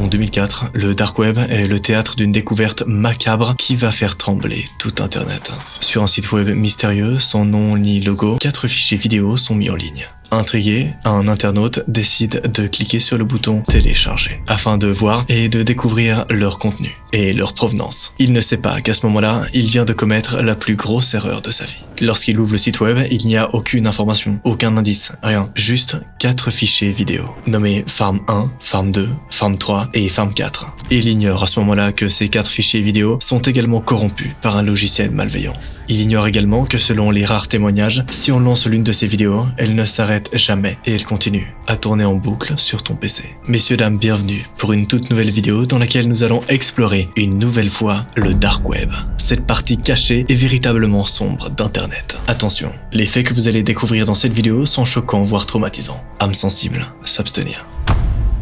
En 2004, le Dark Web est le théâtre d'une découverte macabre qui va faire trembler tout Internet. Sur un site web mystérieux, sans nom ni logo, 4 fichiers vidéo sont mis en ligne. Intrigué, un internaute décide de cliquer sur le bouton télécharger afin de voir et de découvrir leur contenu et leur provenance. Il ne sait pas qu'à ce moment-là, il vient de commettre la plus grosse erreur de sa vie. Lorsqu'il ouvre le site web, il n'y a aucune information, aucun indice, rien. Juste 4 fichiers vidéo, nommés Farm 1, Farm 2, Farm 3 et Farm 4. Il ignore à ce moment-là que ces 4 fichiers vidéo sont également corrompus par un logiciel malveillant. Il ignore également que selon les rares témoignages, si on lance l'une de ces vidéos, elle ne s'arrête jamais et elle continue à tourner en boucle sur ton PC. Messieurs, dames, bienvenue pour une toute nouvelle vidéo dans laquelle nous allons explorer une nouvelle fois le Dark Web, cette partie cachée et véritablement sombre d'Internet. Attention, les faits que vous allez découvrir dans cette vidéo sont choquants voire traumatisants. Âme sensible, s'abstenir.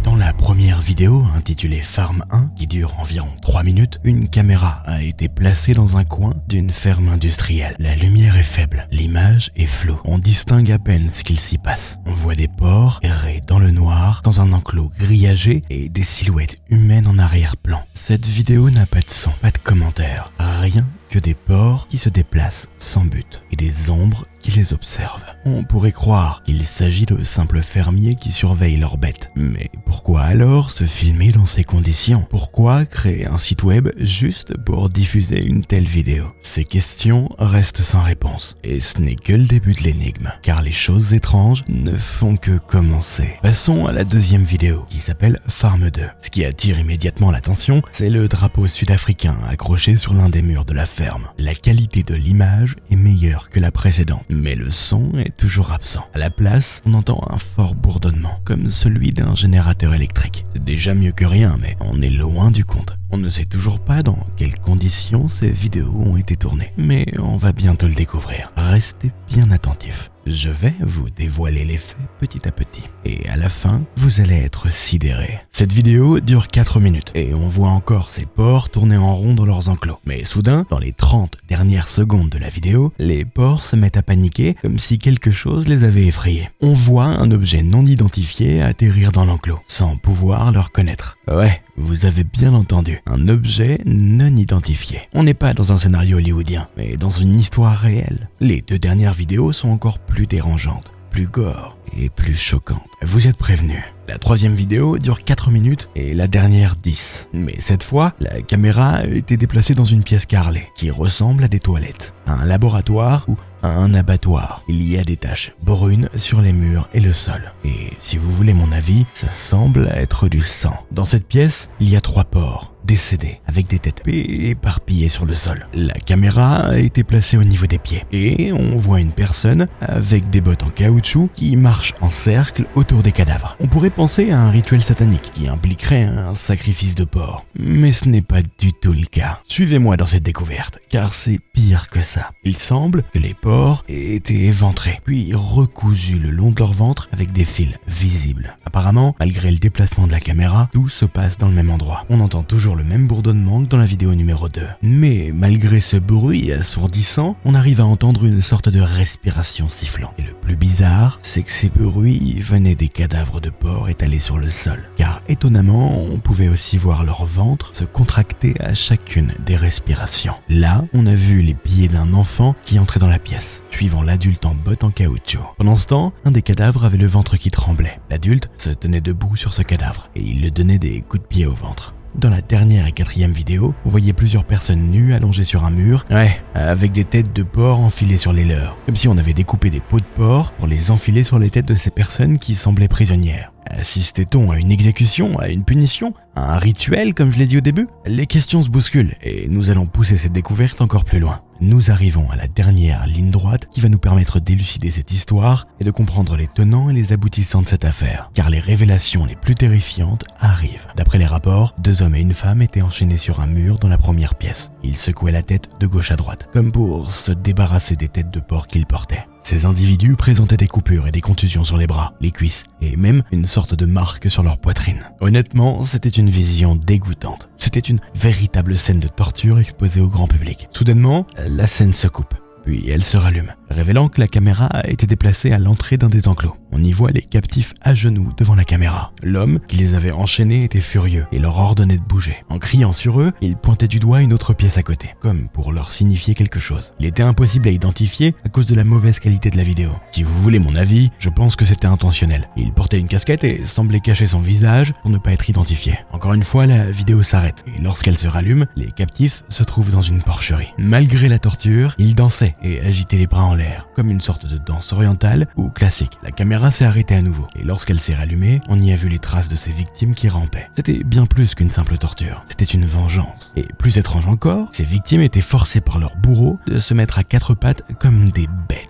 Dans la première vidéo, intitulée Farm 1, qui dure environ 3 minutes, une caméra a été placée dans un coin d'une ferme industrielle. La lumière est faible, l'image est floue. On distingue à peine ce qu'il s'y passe. On voit des porcs errer dans le noir, dans un enclos grillagé et des silhouettes humaines en arrière-plan. Cette vidéo n'a pas de son, pas de commentaires, rien que des porcs qui se déplacent sans but et des ombres qui les observent. On pourrait croire qu'il s'agit de simples fermiers qui surveillent leurs bêtes. Mais pourquoi alors se filmer dans ces conditions? Pourquoi créer un site web juste pour diffuser une telle vidéo? Ces questions restent sans réponse. Et ce n'est que le début de l'énigme, car les choses étranges ne font que commencer. Passons à la deuxième vidéo, qui s'appelle Farm 2. Ce qui attire immédiatement l'attention, c'est le drapeau sud-africain accroché sur l'un des murs de la ferme. La qualité de l'image est meilleure que la précédente, mais le son est toujours absent. À la place, on entend un fort bourdonnement, comme celui d'un générateur électrique. C'est déjà mieux que rien, mais on est loin du compte. On ne sait toujours pas dans quelles conditions ces vidéos ont été tournées, mais on va bientôt le découvrir. Restez bien attentifs. Je vais vous dévoiler les faits petit à petit. Et à la fin, vous allez être sidérés. Cette vidéo dure 4 minutes et on voit encore ces porcs tourner en rond dans leurs enclos. Mais soudain, dans les 30 dernières secondes de la vidéo, les porcs se mettent à paniquer comme si quelque chose les avait effrayés. On voit un objet non identifié atterrir dans l'enclos, sans pouvoir le reconnaître. Ouais, vous avez bien entendu, un objet non identifié. On n'est pas dans un scénario hollywoodien, mais dans une histoire réelle. Les 2 dernières vidéos sont encore plus dérangeantes, plus gore et plus choquantes. Vous êtes prévenus. La 3e vidéo dure 4 minutes et la dernière 10. Mais cette fois, la caméra a été déplacée dans une pièce carrelée qui ressemble à des toilettes, à un laboratoire ou à un abattoir. Il y a des taches brunes sur les murs et le sol. Et si vous voulez mon avis, ça semble être du sang. Dans cette pièce, il y a 3 porcs décédés avec des têtes éparpillées sur le sol. La caméra a été placée au niveau des pieds et on voit une personne avec des bottes en caoutchouc qui marche en cercle autour des cadavres. On pourrait penser à un rituel satanique qui impliquerait un sacrifice de porc, mais ce n'est pas du tout le cas. Suivez-moi dans cette découverte, car c'est pire que ça. Il semble que les porcs aient été éventrés, puis recousus le long de leur ventre avec des fils visibles. Apparemment, malgré le déplacement de la caméra, tout se passe dans le même endroit. On entend toujours le même bourdonnement que dans la vidéo numéro 2. Mais malgré ce bruit assourdissant, on arrive à entendre une sorte de respiration sifflant. Et le plus bizarre, c'est que ces bruits venaient des cadavres de porcs étalés sur le sol. Car étonnamment, on pouvait aussi voir leur ventre se contracter à chacune des respirations. Là, on a vu les pieds d'un enfant qui entrait dans la pièce, suivant l'adulte en bottes en caoutchouc. Pendant ce temps, un des cadavres avait le ventre qui tremblait. L'adulte se tenait debout sur ce cadavre et il le donnait des coups de pied au ventre. Dans la dernière et 4e vidéo, vous voyez plusieurs personnes nues allongées sur un mur, avec des têtes de porc enfilées sur les leurs, comme si on avait découpé des peaux de porc pour les enfiler sur les têtes de ces personnes qui semblaient prisonnières. Assistait-on à une exécution, à une punition, à un rituel comme je l'ai dit au début? Les questions se bousculent et nous allons pousser cette découverte encore plus loin. Nous arrivons à la dernière ligne droite qui va nous permettre d'élucider cette histoire et de comprendre les tenants et les aboutissants de cette affaire, car les révélations les plus terrifiantes arrivent. D'après les rapports, 2 hommes et une femme étaient enchaînés sur un mur dans la première pièce. Ils secouaient la tête de gauche à droite, comme pour se débarrasser des têtes de porc qu'ils portaient. Ces individus présentaient des coupures et des contusions sur les bras, les cuisses et même une sorte de marque sur leur poitrine. Honnêtement, c'était une vision dégoûtante. C'était une véritable scène de torture exposée au grand public. Soudainement, la scène se coupe. Puis elle se rallume, révélant que la caméra a été déplacée à l'entrée d'un des enclos. On y voit les captifs à genoux devant la caméra. L'homme qui les avait enchaînés était furieux et leur ordonnait de bouger. En criant sur eux, il pointait du doigt une autre pièce à côté, comme pour leur signifier quelque chose. Il était impossible à identifier à cause de la mauvaise qualité de la vidéo. Si vous voulez mon avis, je pense que c'était intentionnel. Il portait une casquette et semblait cacher son visage pour ne pas être identifié. Encore une fois, la vidéo s'arrête et lorsqu'elle se rallume, les captifs se trouvent dans une porcherie. Malgré la torture, ils dansaient et agitaient les bras en l'air, comme une sorte de danse orientale ou classique. La caméra s'est arrêtée à nouveau et lorsqu'elle s'est rallumée, on y a vu les traces de ces victimes qui rampaient. C'était bien plus qu'une simple torture, c'était une vengeance. Et plus étrange encore, ces victimes étaient forcées par leurs bourreaux de se mettre à quatre pattes comme des bêtes.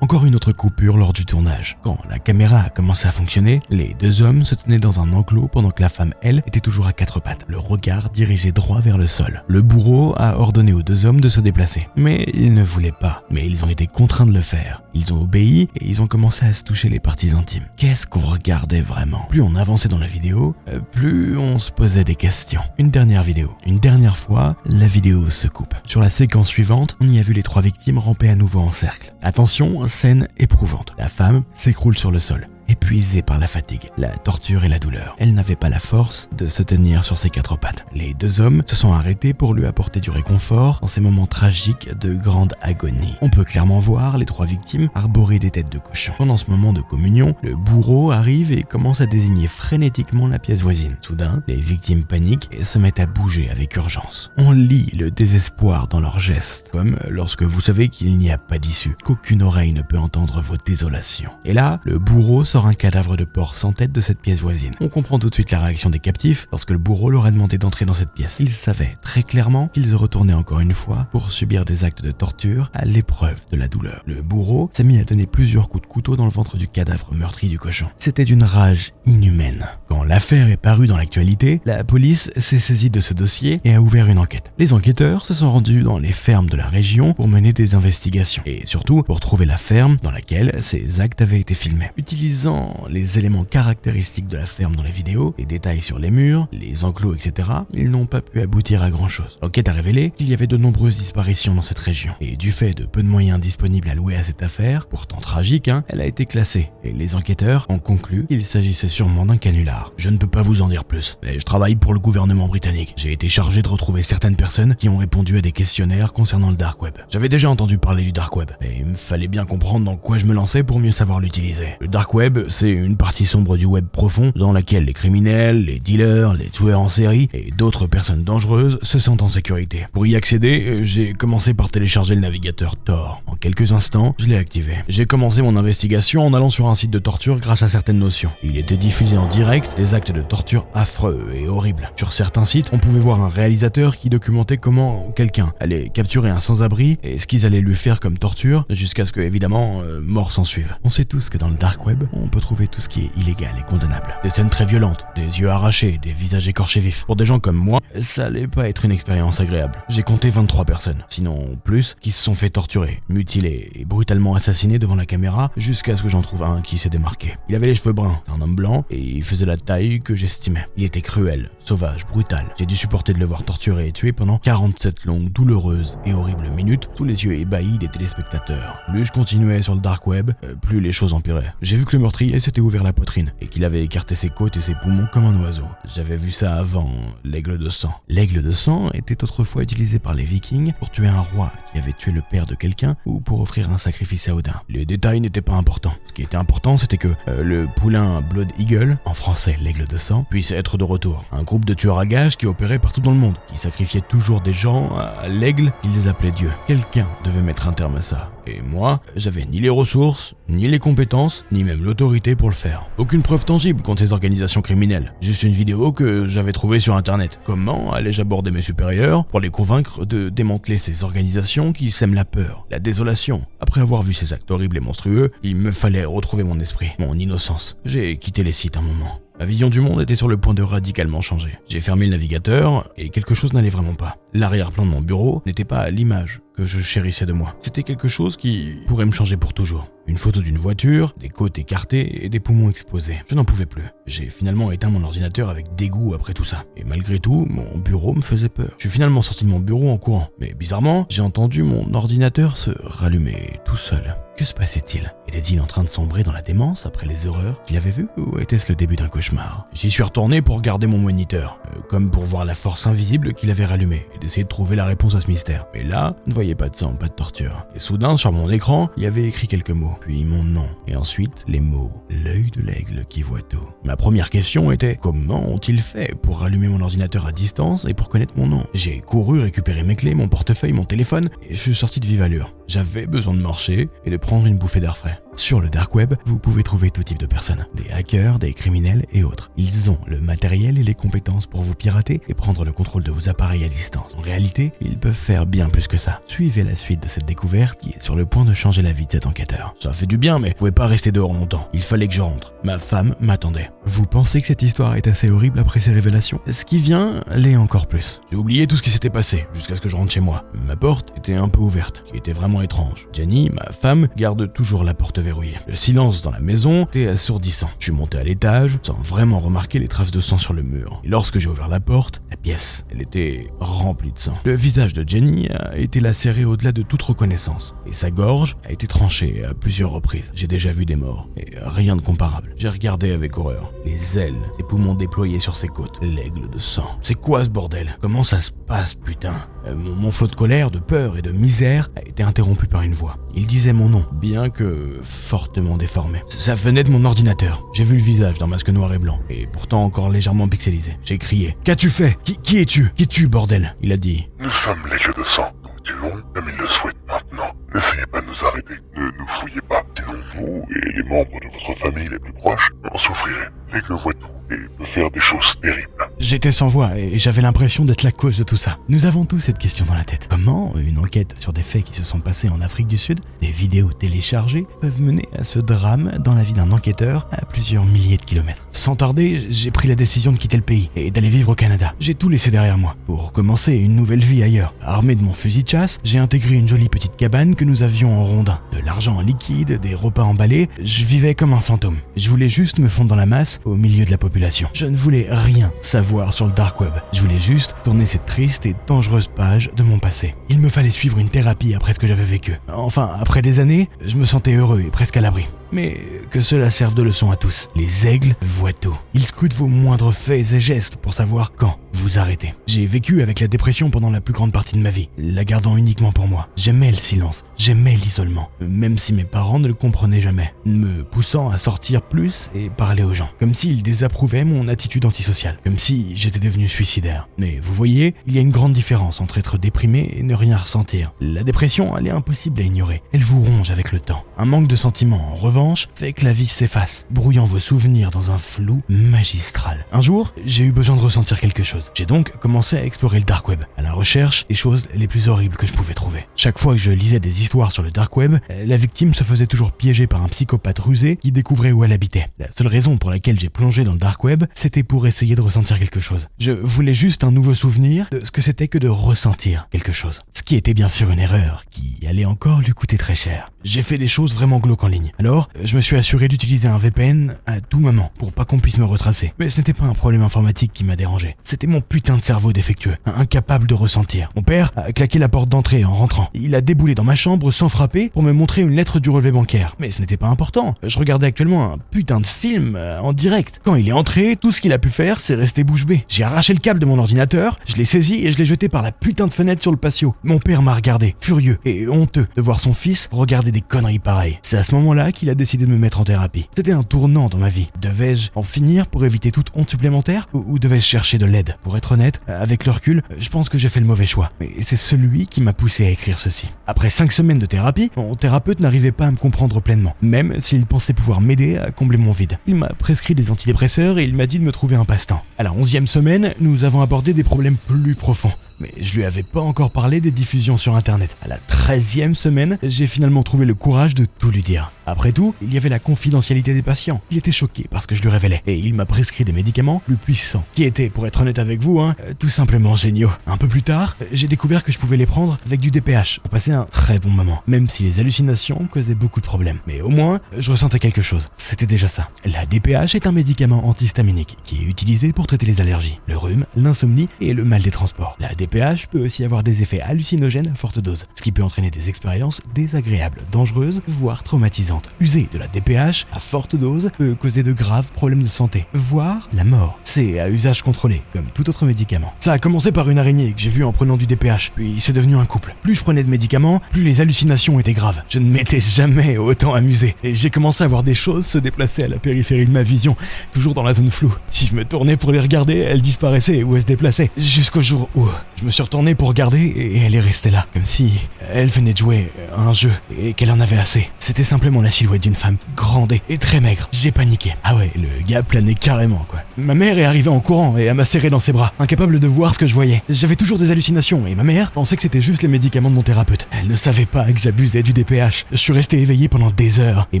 Encore une autre coupure lors du tournage. Quand la caméra a commencé à fonctionner, les deux hommes se tenaient dans un enclos pendant que la femme, elle, était toujours à quatre pattes, le regard dirigé droit vers le sol. Le bourreau a ordonné aux deux hommes de se déplacer, mais ils ne voulaient pas. Mais ils ont été contraints de le faire. Ils ont obéi et ils ont commencé à se toucher les parties intimes. Qu'est-ce qu'on regardait vraiment? Plus on avançait dans la vidéo, plus on se posait des questions. Une dernière fois, la vidéo se coupe. Sur la séquence suivante, on y a vu les trois victimes ramper à nouveau en cercle. Attention, scène éprouvante. La femme s'écroule sur le sol, épuisée par la fatigue, la torture et la douleur. Elle n'avait pas la force de se tenir sur ses quatre pattes. Les deux hommes se sont arrêtés pour lui apporter du réconfort dans ces moments tragiques de grande agonie. On peut clairement voir les trois victimes arborer des têtes de cochon. Pendant ce moment de communion, le bourreau arrive et commence à désigner frénétiquement la pièce voisine. Soudain, les victimes paniquent et se mettent à bouger avec urgence. On lit le désespoir dans leurs gestes, comme lorsque vous savez qu'il n'y a pas d'issue, qu'aucune oreille ne peut entendre vos désolations. Et là, le bourreau sort un cadavre de porc sans tête de cette pièce voisine. On comprend tout de suite la réaction des captifs lorsque le bourreau leur a demandé d'entrer dans cette pièce. Ils savaient très clairement qu'ils retournaient encore une fois pour subir des actes de torture à l'épreuve de la douleur. Le bourreau s'est mis à donner plusieurs coups de couteau dans le ventre du cadavre meurtri du cochon. C'était d'une rage inhumaine. Quand l'affaire est parue dans l'actualité, la police s'est saisie de ce dossier et a ouvert une enquête. Les enquêteurs se sont rendus dans les fermes de la région pour mener des investigations et surtout pour trouver la ferme dans laquelle ces actes avaient été filmés. Utilisant les éléments caractéristiques de la ferme dans les vidéos, les détails sur les murs, les enclos, etc., ils n'ont pas pu aboutir à grand chose. L'enquête a révélé qu'il y avait de nombreuses disparitions dans cette région. Et du fait de peu de moyens disponibles alloués à cette affaire, pourtant tragique, elle a été classée. Et les enquêteurs ont conclu qu'il s'agissait sûrement d'un canular. Je ne peux pas vous en dire plus, mais je travaille pour le gouvernement britannique. J'ai été chargé de retrouver certaines personnes qui ont répondu à des questionnaires concernant le dark web. J'avais déjà entendu parler du dark web, mais il me fallait bien comprendre dans quoi je me lançais pour mieux savoir l'utiliser. Le dark web, c'est une partie sombre du web profond dans laquelle les criminels, les dealers, les tueurs en série et d'autres personnes dangereuses se sentent en sécurité. Pour y accéder, j'ai commencé par télécharger le navigateur Tor. En quelques instants, je l'ai activé. J'ai commencé mon investigation en allant sur un site de torture grâce à certaines notions. Il était diffusé en direct des actes de torture affreux et horribles. Sur certains sites, on pouvait voir un réalisateur qui documentait comment quelqu'un allait capturer un sans-abri et ce qu'ils allaient lui faire comme torture jusqu'à ce que, évidemment, mort s'ensuive. On sait tous que dans le dark web, on peut trouver tout ce qui est illégal et condamnable. Des scènes très violentes, des yeux arrachés, des visages écorchés vifs. Pour des gens comme moi, ça allait pas être une expérience agréable. J'ai compté 23 personnes, sinon plus, qui se sont fait torturer, mutilés et brutalement assassinés devant la caméra jusqu'à ce que j'en trouve un qui s'est démarqué. Il avait les cheveux bruns, un homme blanc, et il faisait la taille que j'estimais. Il était cruel, sauvage, brutal. J'ai dû supporter de le voir torturer et tuer pendant 47 longues, douloureuses et horribles minutes sous les yeux ébahis des téléspectateurs. Plus je continuais sur le dark web, plus les choses empiraient. J'ai vu que le meurtrier s'était ouvert la poitrine et qu'il avait écarté ses côtes et ses poumons comme un oiseau. J'avais vu ça avant, l'aigle de sang. L'aigle de sang était autrefois utilisé par les Vikings pour tuer un roi qui avait tué le père de quelqu'un ou pour offrir un sacrifice à Odin. Les détails n'étaient pas importants. Ce qui était important, c'était que le poulain Blood Eagle, en français l'aigle de sang, puisse être de retour. Un groupe de tueurs à gages qui opérait partout dans le monde, qui sacrifiaient toujours des gens à l'aigle qu'ils appelaient Dieu. Quelqu'un devait mettre un terme à ça. Et moi, j'avais ni les ressources, ni les compétences, ni même l'autorité pour le faire. Aucune preuve tangible contre ces organisations criminelles. Juste une vidéo que j'avais trouvée sur internet. Comment allais-je aborder mes supérieurs pour les convaincre de démanteler ces organisations qui sèment la peur, la désolation? Après avoir vu ces actes horribles et monstrueux, il me fallait retrouver mon esprit, mon innocence. J'ai quitté les sites un moment. Ma vision du monde était sur le point de radicalement changer. J'ai fermé le navigateur et quelque chose n'allait vraiment pas. L'arrière-plan de mon bureau n'était pas à l'image que je chérissais de moi. C'était quelque chose qui pourrait me changer pour toujours. Une photo d'une voiture, des côtes écartées et des poumons exposés. Je n'en pouvais plus. J'ai finalement éteint mon ordinateur avec dégoût après tout ça. Et malgré tout, mon bureau me faisait peur. Je suis finalement sorti de mon bureau en courant. Mais bizarrement, j'ai entendu mon ordinateur se rallumer tout seul. Que se passait-il? Était-il en train de sombrer dans la démence après les horreurs qu'il avait vues? Ou était-ce le début d'un cauchemar? J'y suis retourné pour regarder mon moniteur, comme pour voir la force invisible qu'il avait rallumée et d'essayer de trouver la réponse à ce mystère. Mais là, je ne voyais pas de sang, pas de torture. Et soudain, sur mon écran, il y avait écrit quelques mots, puis mon nom, et ensuite les mots « L'œil de l'aigle qui voit tout ». Ma première question était « Comment ont-ils fait pour rallumer mon ordinateur à distance et pour connaître mon nom ?» J'ai couru récupérer mes clés, mon portefeuille, mon téléphone, et je suis sorti de vive allure. J'avais besoin de marcher et de prendre une bouffée d'air frais. Sur le dark web, vous pouvez trouver tout type de personnes. Des hackers, des criminels et autres. Ils ont le matériel et les compétences pour vous pirater et prendre le contrôle de vos appareils à distance. En réalité, ils peuvent faire bien plus que ça. Suivez la suite de cette découverte qui est sur le point de changer la vie de cet enquêteur. Ça fait du bien, mais je pouvais pas rester dehors longtemps. Il fallait que je rentre. Ma femme m'attendait. Vous pensez que cette histoire est assez horrible après ces révélations? Ce qui vient l'est encore plus. J'ai oublié tout ce qui s'était passé jusqu'à ce que je rentre chez moi. Ma porte était un peu ouverte, ce qui était vraiment étrange. Jenny, ma femme, garde toujours la porte verrouillée. Le silence dans la maison était assourdissant. Je suis monté à l'étage sans vraiment remarquer les traces de sang sur le mur. Et lorsque j'ai ouvert la porte, la pièce, elle était remplie de sang. Le visage de Jenny a été lacéré au-delà de toute reconnaissance et sa gorge a été tranchée à plusieurs reprises. J'ai déjà vu des morts et rien de comparable. J'ai regardé avec horreur. Les ailes, les poumons déployés sur ses côtes, l'aigle de sang. C'est quoi ce bordel? Comment ça se passe, putain? Mon flot de colère, de peur et de misère a été interrompu par une voix. Il disait mon nom, bien que fortement déformé. Ça venait de mon ordinateur. J'ai vu le visage d'un masque noir et blanc, et pourtant encore légèrement pixelisé. J'ai crié « Qu'as-tu fait? Qui es-tu? Qui es-tu, bordel ?» Il a dit « Nous sommes l'aigle de sang. Nous tuons comme il le souhaite maintenant. N'essayez pas de nous arrêter. Ne nous fouillez pas. Sinon vous et les membres de votre famille les plus proches en souffrirez. L'aigle voit tout et peut faire des choses terribles. » J'étais sans voix et j'avais l'impression d'être la cause de tout ça. Nous avons tous cette question dans la tête. Comment une enquête sur des faits qui se sont passés en Afrique du Sud, des vidéos téléchargées, peuvent mener à ce drame dans la vie d'un enquêteur à plusieurs milliers de kilomètres? Sans tarder, j'ai pris la décision de quitter le pays et d'aller vivre au Canada. J'ai tout laissé derrière moi pour commencer une nouvelle vie ailleurs. Armé de mon fusil de chasse, j'ai intégré une jolie petite cabane que nous avions en rondin. De l'argent en liquide, des repas emballés, je vivais comme un fantôme. Je voulais juste me fondre dans la masse au milieu de la population. Je ne voulais rien savoir sur le dark web. Je voulais juste tourner cette triste et dangereuse page de mon passé. Il me fallait suivre une thérapie après ce que j'avais vécu. Enfin, après des années, je me sentais heureux et presque à l'abri. Mais que cela serve de leçon à tous. Les aigles voient tout. Ils scrutent vos moindres faits et gestes pour savoir quand vous arrêtez. J'ai vécu avec la dépression pendant la plus grande partie de ma vie, la gardant uniquement pour moi. J'aimais le silence, j'aimais l'isolement, même si mes parents ne le comprenaient jamais, me poussant à sortir plus et parler aux gens, comme s'ils désapprouvaient mon attitude antisociale, comme si j'étais devenu suicidaire. Mais vous voyez, il y a une grande différence entre être déprimé et ne rien ressentir. La dépression, elle est impossible à ignorer. Elle vous ronge avec le temps. Un manque de sentiments, en revanche, fait que la vie s'efface, brouillant vos souvenirs dans un flou magistral. Un jour, j'ai eu besoin de ressentir quelque chose. J'ai donc commencé à explorer le dark web, à la recherche des choses les plus horribles que je pouvais trouver. Chaque fois que je lisais des histoires sur le dark web, la victime se faisait toujours piéger par un psychopathe rusé qui découvrait où elle habitait. La seule raison pour laquelle j'ai plongé dans le dark web, c'était pour essayer de ressentir quelque chose. Je voulais juste un nouveau souvenir de ce que c'était que de ressentir quelque chose. Ce qui était bien sûr une erreur, qui allait encore lui coûter très cher. J'ai fait des choses vraiment glauques en ligne. Alors, je me suis assuré d'utiliser un VPN à tout moment pour pas qu'on puisse me retracer. Mais ce n'était pas un problème informatique qui m'a dérangé. C'était mon putain de cerveau défectueux, incapable de ressentir. Mon père a claqué la porte d'entrée en rentrant. Il a déboulé dans ma chambre sans frapper pour me montrer une lettre du relevé bancaire. Mais ce n'était pas important. Je regardais actuellement un putain de film en direct. Quand il est entré, tout ce qu'il a pu faire, c'est rester bouche bée. J'ai arraché le câble de mon ordinateur, je l'ai saisi et je l'ai jeté par la putain de fenêtre sur le patio. Mon père m'a regardé, furieux et honteux de voir son fils regarder des conneries pareilles. C'est à ce moment-là qu'il a décidé de me mettre en thérapie. C'était un tournant dans ma vie. Devais-je en finir pour éviter toute honte supplémentaire ou devais-je chercher de l'aide? Pour être honnête, avec le recul, je pense que j'ai fait le mauvais choix. Mais c'est celui qui m'a poussé à écrire ceci. Après 5 semaines de thérapie, mon thérapeute n'arrivait pas à me comprendre pleinement, même s'il pensait pouvoir m'aider à combler mon vide. Il m'a prescrit des antidépresseurs et il m'a dit de me trouver un passe-temps. À la 11e semaine, nous avons abordé des problèmes plus profonds. mais je lui avais pas encore parlé des diffusions sur internet. À la 13e semaine, j'ai finalement trouvé le courage de tout lui dire. Après tout, il y avait la confidentialité des patients. Il était choqué parce que je lui révélais, et il m'a prescrit des médicaments plus puissants, qui étaient, pour être honnête avec vous, tout simplement géniaux. Un peu plus tard, j'ai découvert que je pouvais les prendre avec du DPH pour passer un très bon moment, même si les hallucinations causaient beaucoup de problèmes. Mais au moins, je ressentais quelque chose. C'était déjà ça. La DPH est un médicament antihistaminique qui est utilisé pour traiter les allergies, le rhume, l'insomnie et le mal des transports. La DPH peut aussi avoir des effets hallucinogènes à forte dose, ce qui peut entraîner des expériences désagréables, dangereuses, voire traumatisantes. User de la DPH à forte dose peut causer de graves problèmes de santé, voire la mort. C'est à usage contrôlé, comme tout autre médicament. Ça a commencé par une araignée que j'ai vue en prenant du DPH, puis c'est devenu un couple. Plus je prenais de médicaments, plus les hallucinations étaient graves. Je ne m'étais jamais autant amusé, et j'ai commencé à voir des choses se déplacer à la périphérie de ma vision, toujours dans la zone floue. Si je me tournais pour les regarder, elles disparaissaient ou elles se déplaçaient, jusqu'au jour où je me suis retourné pour regarder et elle est restée là, comme si elle venait de jouer à un jeu et qu'elle en avait assez. C'était simplement la silhouette d'une femme grande et très maigre. J'ai paniqué. Ah ouais, le gars planait carrément, quoi. Ma mère est arrivée en courant et elle m'a serré dans ses bras, incapable de voir ce que je voyais. J'avais toujours des hallucinations et ma mère pensait que c'était juste les médicaments de mon thérapeute. Elle ne savait pas que j'abusais du DPH. Je suis resté éveillé pendant des heures et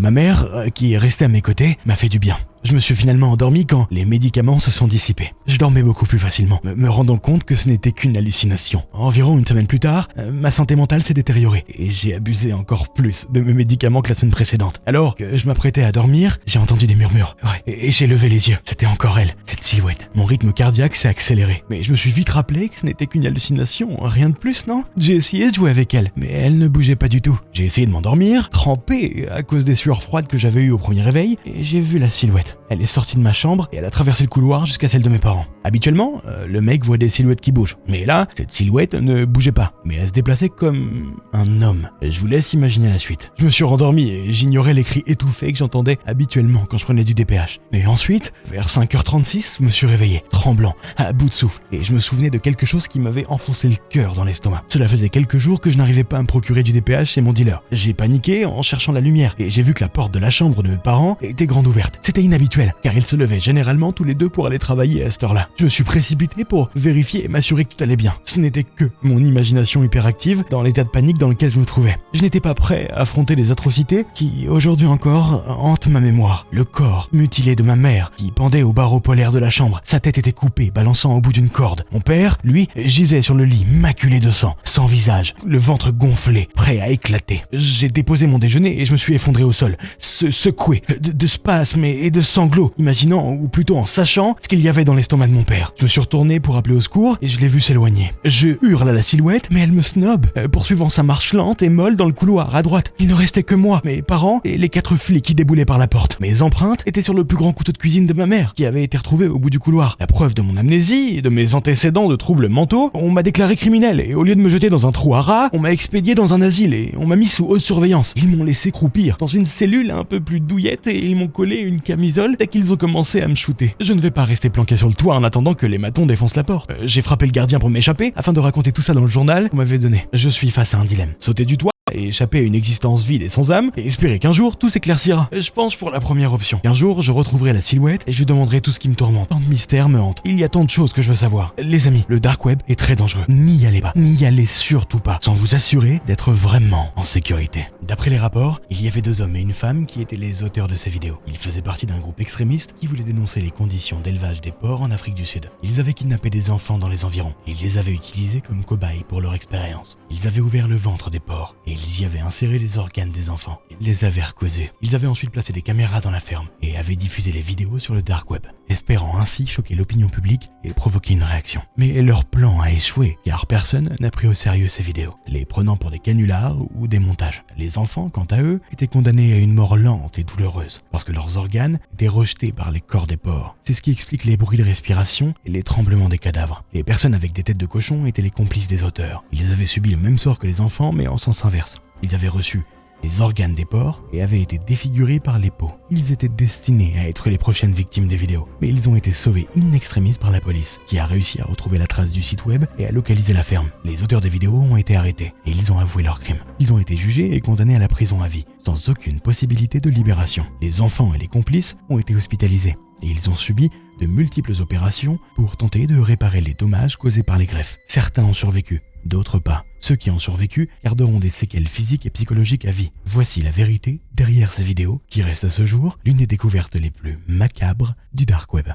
ma mère, qui est restée à mes côtés, m'a fait du bien. Je me suis finalement endormi quand les médicaments se sont dissipés. Je dormais beaucoup plus facilement, me rendant compte que ce n'était qu'une hallucination. Environ une semaine plus tard, ma santé mentale s'est détériorée et j'ai abusé encore plus de mes médicaments que la semaine précédente. Alors que je m'apprêtais à dormir, j'ai entendu des murmures. Ouais, et j'ai levé les yeux. C'était encore elle, cette silhouette. Mon rythme cardiaque s'est accéléré, mais je me suis vite rappelé que ce n'était qu'une hallucination, rien de plus, non? J'ai essayé de jouer avec elle, mais elle ne bougeait pas du tout. J'ai essayé de m'endormir, trempé à cause des sueurs froides que j'avais eues au premier réveil, et j'ai vu la silhouette. Elle est sortie de ma chambre et elle a traversé le couloir jusqu'à celle de mes parents. Habituellement, le mec voit des silhouettes qui bougent. Mais là, cette silhouette ne bougeait pas, mais elle se déplaçait comme un homme. Je vous laisse imaginer la suite. Je me suis rendormi et j'ignorais les cris étouffés que j'entendais habituellement quand je prenais du DPH. Mais ensuite, vers 5h36, je me suis réveillé, tremblant, à bout de souffle. Et je me souvenais de quelque chose qui m'avait enfoncé le cœur dans l'estomac. Cela faisait quelques jours que je n'arrivais pas à me procurer du DPH chez mon dealer. J'ai paniqué en cherchant la lumière et j'ai vu que la porte de la chambre de mes parents était grande ouverte. C'était inhabituel, car ils se levaient généralement tous les deux pour aller travailler à cette heure-là. Je me suis précipité pour vérifier et m'assurer que tout allait bien. Ce n'était que mon imagination hyperactive dans l'état de panique dans lequel je me trouvais. Je n'étais pas prêt à affronter les atrocités qui, aujourd'hui encore, hantent ma mémoire. Le corps mutilé de ma mère qui pendait au barreau polaire de la chambre. Sa tête était coupée, balançant au bout d'une corde. Mon père, lui, gisait sur le lit, maculé de sang, sans visage, le ventre gonflé, prêt à éclater. J'ai déposé mon déjeuner et je me suis effondré au sol, secoué de spasmes et de sanglots, imaginant, ou plutôt en sachant, ce qu'il y avait dans l'estomac de mon père. Je me suis retourné pour appeler au secours et je l'ai vu s'éloigner. Je hurle à la silhouette, mais elle me snobe, poursuivant sa marche lente et molle dans le couloir à droite. Il ne restait que moi, mes parents et les 4 flics qui déboulaient par la porte. Mes empreintes étaient sur le plus grand couteau de cuisine de ma mère, qui avait été retrouvé au bout du couloir. La preuve de mon amnésie et de mes antécédents de troubles mentaux, on m'a déclaré criminel et au lieu de me jeter dans un trou à rats, on m'a expédié dans un asile et on m'a mis sous haute surveillance. Ils m'ont laissé croupir dans une cellule un peu plus douillette et ils m'ont collé une camisole dès qu'ils ont commencé à me shooter. Je ne vais pas rester planqué sur le toit en attendant que les matons défoncent la porte. J'ai frappé le gardien pour m'échapper afin de raconter tout ça dans le journal qu'on m'avait donné. Je suis face à un dilemme. Sauter du toit et échapper à une existence vide et sans âme, et espérer qu'un jour tout s'éclaircira. Je penche pour la première option. Qu'un jour je retrouverai la silhouette et je lui demanderai tout ce qui me tourmente. Tant de mystères me hantent. Il y a tant de choses que je veux savoir. Les amis, le dark web est très dangereux. N'y allez pas. N'y allez surtout pas, sans vous assurer d'être vraiment en sécurité. D'après les rapports, il y avait 2 hommes et une femme qui étaient les auteurs de ces vidéos. Ils faisaient partie d'un groupe extrémiste qui voulait dénoncer les conditions d'élevage des porcs en Afrique du Sud. Ils avaient kidnappé des enfants dans les environs et ils les avaient utilisés comme cobayes pour leur expérience. Ils avaient ouvert le ventre des porcs et ils y avaient inséré les organes des enfants. Ils les avaient recousus. Ils avaient ensuite placé des caméras dans la ferme et avaient diffusé les vidéos sur le dark web, espérant ainsi choquer l'opinion publique et provoquer une réaction. Mais leur plan a échoué, car personne n'a pris au sérieux ces vidéos, les prenant pour des canulars ou des montages. Les enfants, quant à eux, étaient condamnés à une mort lente et douloureuse, parce que leurs organes étaient rejetés par les corps des porcs. C'est ce qui explique les bruits de respiration et les tremblements des cadavres. Les personnes avec des têtes de cochon étaient les complices des auteurs. Ils avaient subi le même sort que les enfants, mais en sens inverse. Ils avaient reçu les organes des porcs et avaient été défigurés par les peaux. Ils étaient destinés à être les prochaines victimes des vidéos, mais ils ont été sauvés in extremis par la police, qui a réussi à retrouver la trace du site web et à localiser la ferme. Les auteurs des vidéos ont été arrêtés et ils ont avoué leurs crimes. Ils ont été jugés et condamnés à la prison à vie, sans aucune possibilité de libération. Les enfants et les complices ont été hospitalisés et ils ont subi de multiples opérations pour tenter de réparer les dommages causés par les greffes. Certains ont survécu, d'autres pas. Ceux qui ont survécu garderont des séquelles physiques et psychologiques à vie. Voici la vérité derrière ces vidéos qui restent à ce jour l'une des découvertes les plus macabres du dark web.